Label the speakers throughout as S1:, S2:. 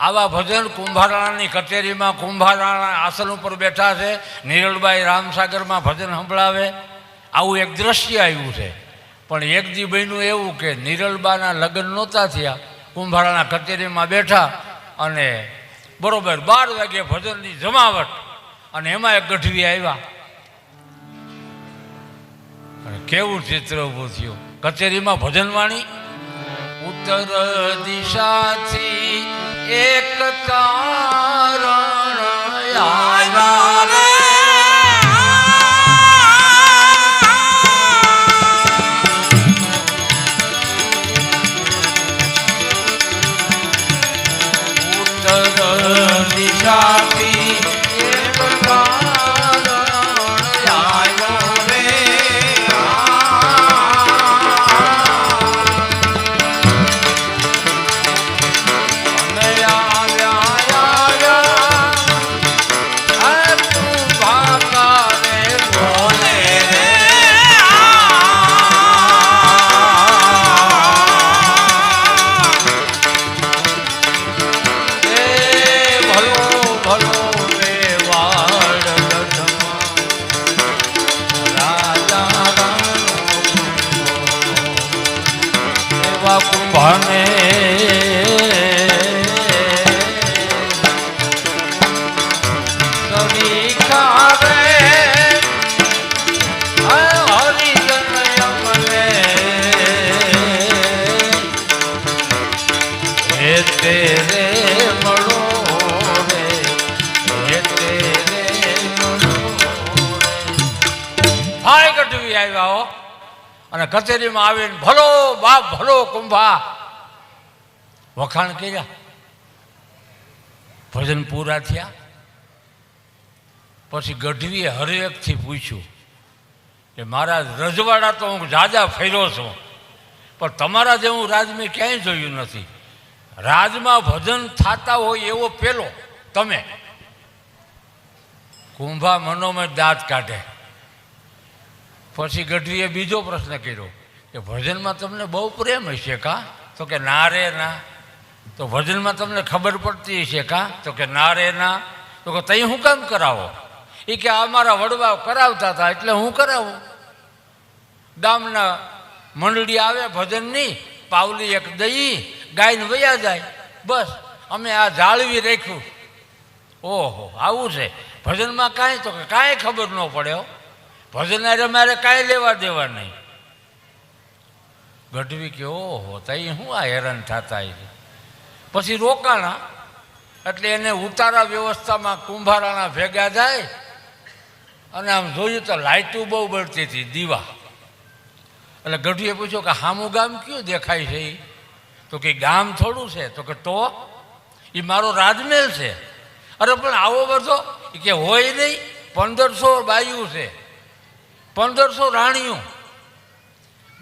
S1: આવા ભજન કુંભારાણાની કચેરીમાં કુંભારાણા આસન ઉપર બેઠા છે, નિરલબાઈ રામસાગરમાં ભજન સંભળાવે. આવું એક દ્રશ્ય આવ્યું છે. પણ એક દી બન્યું એવું કે નિરલબાના લગ્ન નહોતા થયા, કુંભારાણા કચેરીમાં બેઠા અને બરોબર 12 વાગ્યે ભજનની જમાવટ અને એમાં એક ગઢવી આવ્યા અને કેવું ચિત્ર ઊભું થયું. કચેરીમાં ભજનવાણી, ઉત્તર દિશાથી એક તારણ આવ્યા રે, ઉત્તર દિશાથી એક તારણ આવ્યો રે. કુંભાને સરીખાવે હરિજન અમને હે તેરે મળો રે, હે તેરે મળો રે. હાય ગઢવી આવ્યા હો અને કચેરીમાં આવીને ભલો બાપ ભલો કુંભા વખાણ કર્યા. ભજન પૂરા થયા પછી ગઢવીએ હરેકથી પૂછ્યું કે મારા રજવાડા તો હું જાજા ફેર્યો છું, પણ તમારા જેવું રાજ મેં ક્યાંય જોયું નથી. રાજમાં ભજન થતા હોય એવો પેલો તમે. કુંભા મનોમય દાંત કાઢે. પછી ગઢવીએ બીજો પ્રશ્ન કર્યો કે ભજનમાં તમને બહુ પ્રેમ હશે કા? તો કે ના રે ના. તો ભજનમાં તમને ખબર પડતી હશે કા? તો કે ના રે ના. તો કે તઈ હું કામ કરાવો? એ કે અમારા વડવા કરાવતા હતા એટલે હું કરાવું. ગામના મંડળી આવે ભજનની, પાવલી એક દઈ ગાયને વયા જાય, બસ અમે આ જાળવી રાખ્યું. ઓહો, આવું છે ભજનમાં? કાંઈ તો કે કાંઈ ખબર ન પડે હો, ભજન મારે કાંઈ લેવા દેવા નહીં. ગઢવી કે ઓહો, તઈ હું આ હેરાન થતા છે. પછી રોકાણા એટલે એને ઉતારા વ્યવસ્થામાં કુંભારાણા ભેગા જાય અને આમ જોયું તો લાઇટું બહુ બળતી હતી, દીવા. એટલે ગઢવીએ પૂછ્યું કે હામું ગામ કયું દેખાય છે? તો કે ગામ થોડું છે. તો કે તો એ મારો રાજમહેલ છે. અરે પણ આવો બધો કે હોય નહીં, 1500 બાયું છે, 1500 રાણીઓ.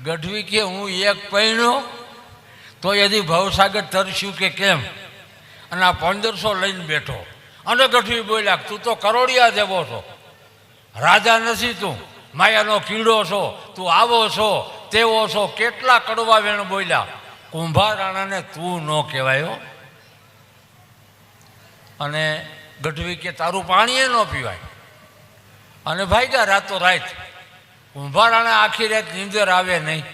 S1: ગઢવી કે હું એક પૈણો તો યદી ભવસાગર તરસ્યું કે કેમ, અને આ 1500 લઈને બેઠો. અને ગઢવી બોલ્યા તું તો કરોડિયા જેવો છો, રાજા નથી તું, માયાનો કીડો છો, તું આવો છો તેવો છો. કેટલા કડવા વેણ બોલ્યા. કુંભારાણાને તું ન કહેવાયો. અને ગઢવી કે તારું પાણીએ ન પીવાય. અને ભાગ્યા રાતો રાત. કુંભારાણા આખી રાત નીંદર આવે નહીં.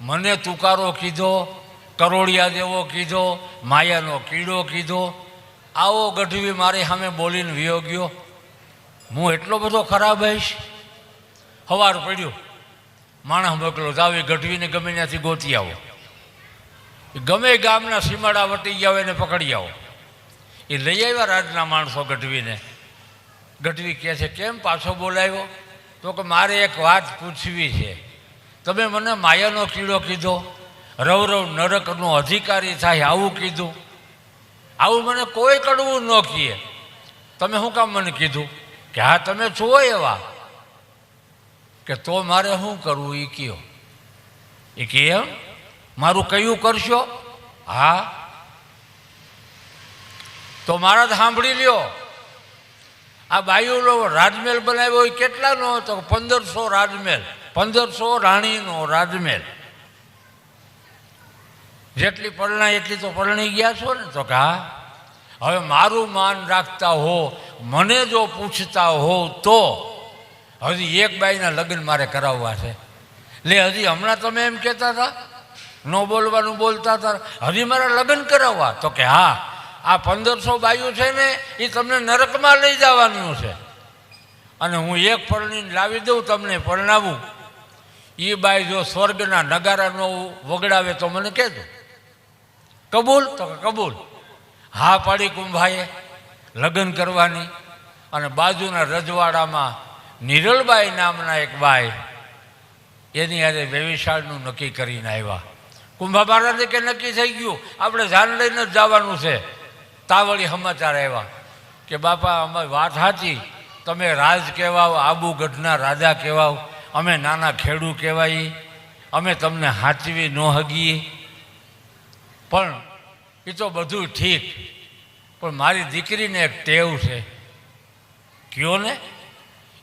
S1: મને તુકારો કીધો, કરોડિયા જેવો કીધો, માયાનો કીડો કીધો. આવો ગઢવી મારી સામે બોલીને વિયો ગયો. હું એટલો બધો ખરાબ હઈશ? સવાર પડ્યું, માણસ મોકલો, જાવ એ ગઢવીને ગમે ત્યાંથી ગોતી આવો. ગમે ગામના સીમાડા વટી ગયા હોય એને પકડી આવો. એ લઈ આવ્યા રાજના માણસો ગઢવીને. ગઢવી કહે છે કેમ પાછો બોલાવ્યો? તો કે મારે એક વાત પૂછવી છે. તમે મને માયાનો કીડો કીધો, રવરવ નરકનો અધિકારી થાય આવું કીધું. આવું મને કોઈ કડવું ન કહે. તમે શું કામ મને કીધું? કે હા તમે છો એવા. કે તો મારે શું કરવું એ કહો. એ કે એમ મારું કયું કરશો? હા તો મારા જ સાંભળી લ્યો. આ બાયુનો રાજમહેલ બનાવ્યો એ કેટલાનો હતો? 1500 રાજમહેલ, 1500 રાણીનો રાજમહેલ. જેટલી પરણાય એટલી તો પરણી ગયા છો ને? તો કે હા. હવે મારું માન રાખતા હો, મને જો પૂછતા હો તો હજી એક બાઈના લગ્ન મારે કરાવવા છે. એટલે હજી હમણાં તમે એમ કહેતા હતા ન બોલવાનું બોલતા હતા, હજી મારા લગ્ન કરાવવા? તો કે હા, આ 1500 બાયું છે ને એ તમને નરકમાં લઈ જવાનું છે, અને હું એક પરણીને લાવી દઉં તમને પરણાવું. એ બાઈ જો સ્વર્ગના નગારાનો વગડાવે તો મને કહેજો. કબૂલ? તો કે કબૂલ. હા પાડી કુંભાએ લગ્ન કરવાની. અને બાજુના રજવાડામાં નિરલબાઈ નામના એક બાઈ એની હારે વ્યવિશાળનું નક્કી કરીને આવ્યા. કુંભા મહારાજે કે નક્કી થઈ ગયું, આપણે જાન લઈને જ જવાનું છે. તાવળી સમાચાર આવ્યા કે બાપા અમારી વાત સાચી, તમે રાજ કહેવાઓ, આબુગઢના રાજા કહેવાઓ, અમે નાના ખેડૂ કહેવાય, અમે તમને સાચવી ન હગીએ. પણ એ તો બધું ઠીક, પણ મારી દીકરીને એક ટેવ છે. કયો ને?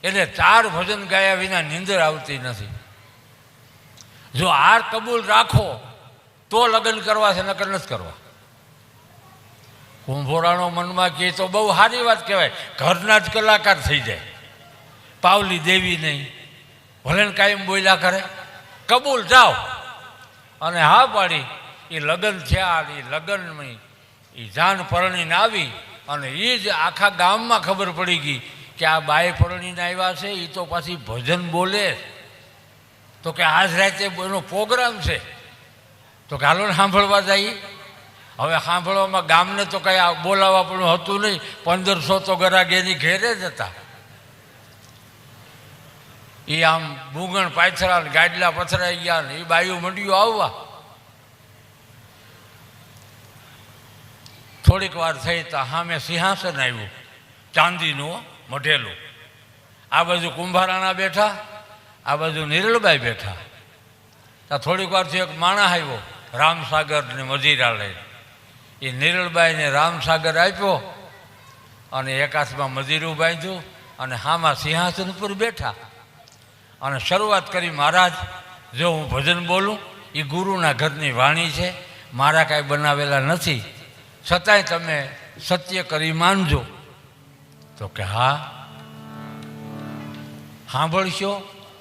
S1: એટલે 4 ભજન ગાયા વિના નીંદર આવતી નથી. જો આ કબૂલ રાખો તો લગ્ન કરવા છે, નકર નથી કરવા. કુંભોરાનો મનમાં કહે તો બહુ સારી વાત કહેવાય, ઘરના જ કલાકાર થઈ જાય. પાવલી દેવી નહીં, ભલે ને કાયમ બોલ્યા કરે. કબૂલ જાઓ. અને હા પાડી. એ લગ્ન થયા. એ લગ્નમાં એ જાન પરણીને આવી અને એ જ આખા ગામમાં ખબર પડી ગઈ કે આ બાઈ પરણીને આવ્યા છે, એ તો પાછી ભજન બોલે. તો કે આજ રાતે એનો પ્રોગ્રામ છે, તો કે હાલો ને સાંભળવા જઈએ. હવે સાંભળવામાં ગામને તો કંઈ બોલાવવા પણ હતું નહીં. 1500 તો ગરાગ એની ઘેરે જ હતા. એ આમ બુગણ પાથરા ગાડલા પથરાઈ ગયા ને એ બાયું મંડ્યું આવવા. થોડીક વાર થઈ તો સામે સિંહાસન આવ્યું, ચાંદીનું મઢેલું. આ બાજુ કુંભારાણા બેઠા, આ બાજુ નિરલબાઈ બેઠા. ત્યાં થોડીક વારથી એક માણસ આવ્યો રામસાગર ને મજીરા લઈ. એ નિરલબાઈને રામસાગર આપ્યો અને એક હાથમાં મજીરું બાંધ્યું અને હામાં સિંહાસન ઉપર બેઠા અને શરૂઆત કરી, મહારાજ જો હું ભજન બોલું એ ગુરુના ઘરની વાણી છે, મારા કાંઈ બનાવેલા નથી, છતાંય તમે સત્ય કરી માનજો. તો કે હા. સાંભળશો?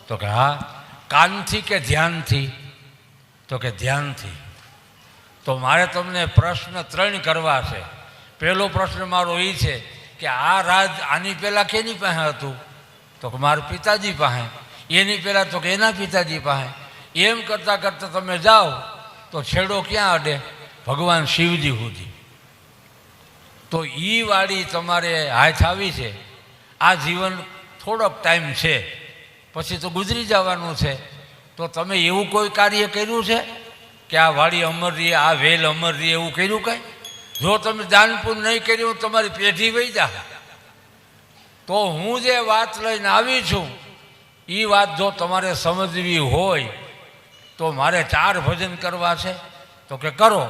S1: તો કે હા. કાનથી કે ધ્યાનથી? તો કે ધ્યાનથી. તો મારે તમને પ્રશ્ન 3 કરવા છે. પહેલો પ્રશ્ન મારો એ છે કે આ રાજ આની પહેલાં કેની પાસે હતું? તો કે મારા પિતાજી પાસે. એની પહેલાં તો કે એના પિતાજી પાસે. એમ કરતાં કરતાં તમે જાઓ તો છેડો ક્યાં અડે? ભગવાન શિવજી સુધી. તો એ વાળી તમારે હાથ આવી છે. આ જીવન થોડોક ટાઈમ છે, પછી તો ગુજરી જવાનું છે. તો તમે એવું કોઈ કાર્ય કર્યું છે કે આ વાડી અમર રહી, આ વેલ અમર રહી, એવું કર્યું કંઈ? જો તમે દાનપુર નહીં કર્યું, તમારી પેઢી વહી જાય. તો હું જે વાત લઈને આવી છું એ વાત જો તમારે સમજવી હોય તો મારે 4 ભજન કરવા છે. તો કે કરો.